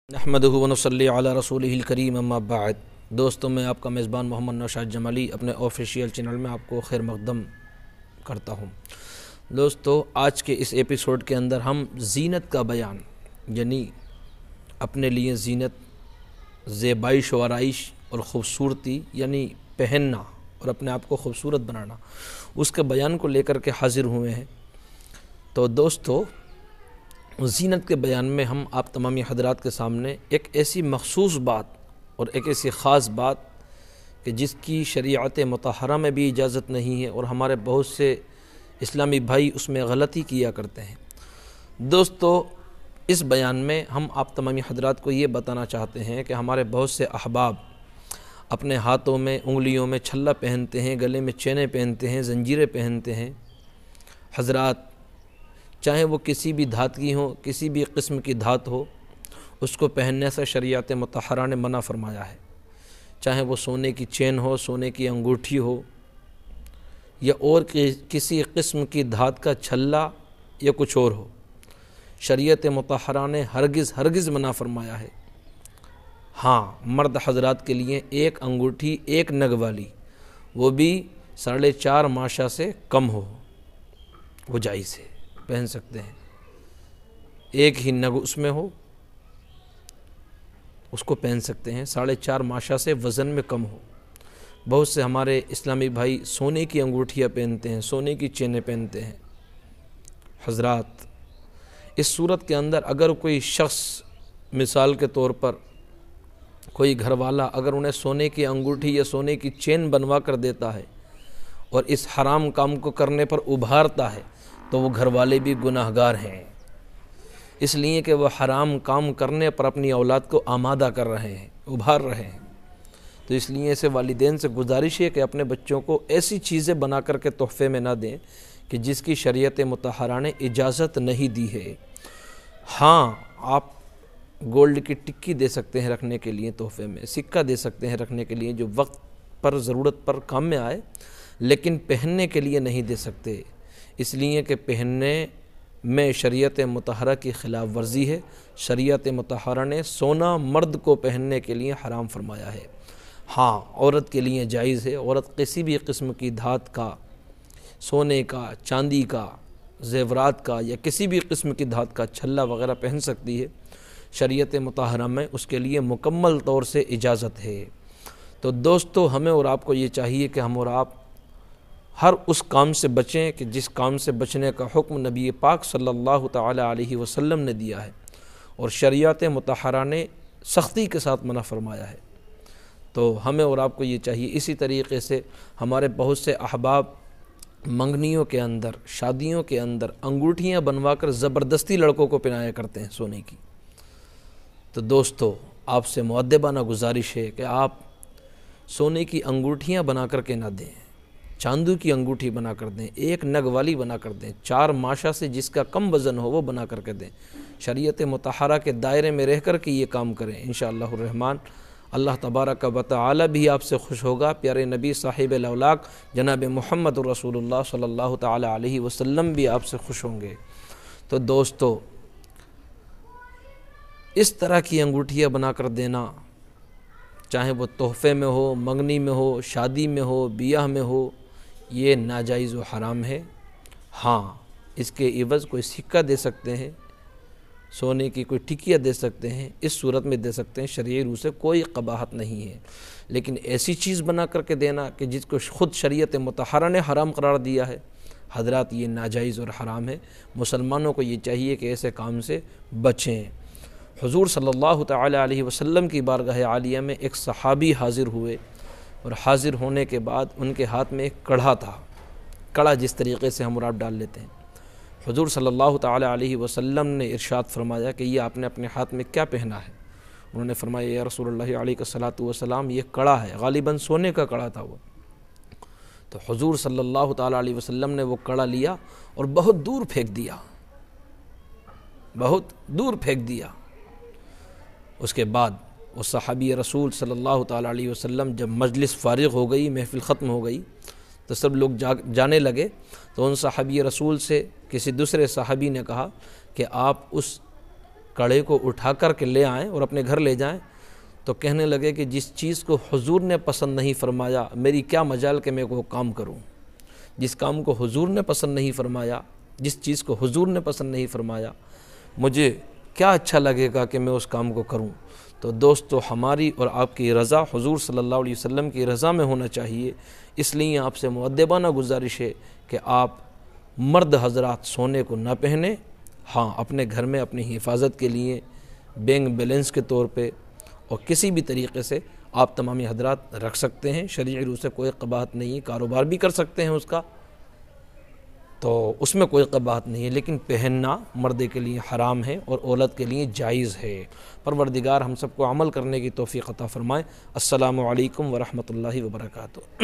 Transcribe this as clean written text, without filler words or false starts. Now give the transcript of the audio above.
نحمدہ و نصلی علی رسولہ الکریم اما بعد۔ دوستوں، میں آپ کا میزبان محمد نوشاد جمالی اپنے آفیشیل چینل میں آپ کو خیر مقدم کرتا ہوں۔ دوستو، آج کے اس ایپیسوڈ کے اندر ہم زینت کا بیان، یعنی اپنے لیے زینت، زیبائش و آرائش اور خوبصورتی، یعنی پہننا اور اپنے آپ کو خوبصورت بنانا، اس کے بیان کو لے کر کے حاضر ہوئے ہیں۔ تو دوستو، زینت کے بیان میں ہم آپ تمامی حضرات کے سامنے ایک ایسی مخصوص بات اور ایک ایسی خاص بات کہ جس کی شریعت مطہرہ میں بھی اجازت نہیں ہے اور ہمارے بہت سے اسلامی بھائی اس میں غلطی کیا کرتے ہیں۔ دوستو، اس بیان میں ہم آپ تمامی حضرات کو یہ بتانا چاہتے ہیں کہ ہمارے بہت سے احباب اپنے ہاتھوں میں، انگلیوں میں چھلا پہنتے ہیں، گلے میں چینیں پہنتے ہیں، زنجیریں پہنتے ہیں۔ حضرات، چاہے وہ کسی بھی دھات کی ہو، کسی بھی قسم کی دھات ہو، اس کو پہننے سے شریعت مطہرہ نے منع فرمایا ہے۔ چاہے وہ سونے کی چین ہو، سونے کی انگوٹھی ہو، یا اور کسی قسم کی دھات کا چھلا یا کچھ اور ہو، شریعت مطہرہ نے ہرگز منع فرمایا ہے۔ ہاں، مرد حضرات کے لیے ایک انگوٹھی، ایک نگ والی، وہ بھی 4.5 ماشا سے کم ہو، وہ جائز ہے، پہن سکتے ہیں۔ ایک ہی نگ اس میں ہو، اس کو پہن سکتے ہیں، 4.5 ماشا سے وزن میں کم ہو۔ بہت سے ہمارے اسلامی بھائی سونے کی انگوٹھیاں پہنتے ہیں، سونے کی چینیں پہنتے ہیں۔ حضرات، اس صورت کے اندر اگر کوئی شخص، مثال کے طور پر کوئی گھر والا اگر انہیں سونے کی انگوٹھی یا سونے کی چین بنوا کر دیتا ہے اور اس حرام کام کو کرنے پر ابھارتا ہے، تو وہ گھر والے بھی گناہ گار ہیں، اس لیے کہ وہ حرام کام کرنے پر اپنی اولاد کو آمادہ کر رہے ہیں، ابھار رہے ہیں۔ تو اس لیے ایسے والدین سے گزارش ہے کہ اپنے بچوں کو ایسی چیزیں بنا کر کے تحفے میں نہ دیں کہ جس کی شریعت مطہرہ نے اجازت نہیں دی ہے۔ ہاں، آپ گولڈ کی ٹکی دے سکتے ہیں رکھنے کے لیے تحفے میں، سکہ دے سکتے ہیں رکھنے کے لیے جو وقت پر، ضرورت پر کام میں آئے، لیکن پہننے کے لیے نہیں دے سکتے، اس لیے کہ پہننے میں شریعت مطہرہ کی خلاف ورزی ہے۔ شریعت مطہرہ نے سونا مرد کو پہننے کے لیے حرام فرمایا ہے۔ ہاں، عورت کے لیے جائز ہے، عورت کسی بھی قسم کی دھات کا، سونے کا، چاندی کا، زیورات کا یا کسی بھی قسم کی دھات کا چھلا وغیرہ پہن سکتی ہے۔ شریعت مطہرہ میں اس کے لیے مکمل طور سے اجازت ہے۔ تو دوستو، ہمیں اور آپ کو یہ چاہیے کہ ہم اور آپ ہر اس کام سے بچیں کہ جس کام سے بچنے کا حکم نبی پاک صلی اللہ تعالی علیہ وسلم نے دیا ہے اور شریعت مطہرہ نے سختی کے ساتھ منع فرمایا ہے۔ تو ہمیں اور آپ کو یہ چاہیے، اسی طریقے سے ہمارے بہت سے احباب منگنیوں کے اندر، شادیوں کے اندر انگوٹھیاں بنوا کر زبردستی لڑکوں کو پہنایا کرتے ہیں سونے کی۔ تو دوستو، آپ سے مؤدبانہ گزارش ہے کہ آپ سونے کی انگوٹھیاں بنا کر کے نہ دیں، چاندی کی انگوٹھی بنا کر دیں، ایک نگ والی بنا کر دیں، 4 ماشا سے جس کا کم وزن ہو وہ بنا کر کے دیں۔ شریعت مطہرہ کے دائرے میں رہ کر کے یہ کام کریں، انشاءاللہ الرحمن اللہ تبارک و تعالی بھی آپ سے خوش ہوگا، پیارے نبی صاحب الاولاق جناب محمد رسول اللہ صلی اللہ تعالی علیہ وسلم بھی آپ سے خوش ہوں گے۔ تو دوستو، اس طرح کی انگوٹھیاں بنا کر دینا، چاہے وہ تحفے میں ہو، منگنی میں ہو، شادی میں ہو، بیاہ میں ہو، یہ ناجائز و حرام ہے۔ ہاں، اس کے عوض کوئی سکہ دے سکتے ہیں، سونے کی کوئی ٹکیاں دے سکتے ہیں، اس صورت میں دے سکتے ہیں، شرعی روح سے کوئی قباحت نہیں ہے۔ لیکن ایسی چیز بنا کر کے دینا کہ جس کو خود شریعت مطہرہ نے حرام قرار دیا ہے، حضرات، یہ ناجائز اور حرام ہے۔ مسلمانوں کو یہ چاہیے کہ ایسے کام سے بچیں۔ حضور صلی اللہ تعالی علیہ وسلم کی بارگاہ عالیہ میں ایک صحابی حاضر ہوئے، اور حاضر ہونے کے بعد ان کے ہاتھ میں ایک کڑھا تھا، کڑھا جس طریقے سے ہم اور آپ ڈال لیتے ہیں۔ حضور صلی اللہ تعالی علیہ وسلم نے ارشاد فرمایا کہ یہ آپ نے اپنے ہاتھ میں کیا پہنا ہے؟ انہوں نے فرمایا، یا رسول اللہ علیہ الصلوۃ والسلام، یہ کڑھا ہے، غالباً سونے کا کڑھا تھا وہ۔ تو حضور صلی اللہ تعالی علیہ وسلم نے وہ کڑھا لیا اور بہت دور پھینک دیا، بہت دور پھینک دیا۔ اس کے بعد وہ صحابی رسول صلی اللہ تعالی علیہ وسلم جب مجلس فارغ ہو گئی، محفل ختم ہو گئی، تو سب لوگ جانے لگے، تو ان صحابی رسول سے کسی دوسرے صحابی نے کہا کہ آپ اس کڑے کو اٹھا کر کے لے آئیں اور اپنے گھر لے جائیں تو کہنے لگے کہ جس چیز کو حضور نے پسند نہیں فرمایا میری کیا مجال کہ میں وہ کام کروں، جس کام کو حضور نے پسند نہیں فرمایا، جس چیز کو حضور نے پسند نہیں فرمایا مجھے کیا اچھا لگے گا کہ میں اس کام کو کروں۔ تو دوستو ہماری اور آپ کی رضا حضور صلی اللہ علیہ وسلم کی رضا میں ہونا چاہیے، اس لیے آپ سے مؤدبانہ گزارش ہے کہ آپ مرد حضرات سونے کو نہ پہنیں، ہاں اپنے گھر میں اپنی حفاظت کے لیے بینک بیلنس کے طور پہ اور کسی بھی طریقے سے آپ تمامی حضرات رکھ سکتے ہیں، شرعی روح سے کوئی قباحت نہیں، کاروبار بھی کر سکتے ہیں اس کا، تو اس میں کوئی قباحت نہیں ہے، لیکن پہننا مرد کے لیے حرام ہے اور عورت کے لیے جائز ہے۔ پروردگار ہم سب کو عمل کرنے کی توفیق عطا فرمائے۔ السلام علیکم ورحمۃ اللہ وبرکاتہ۔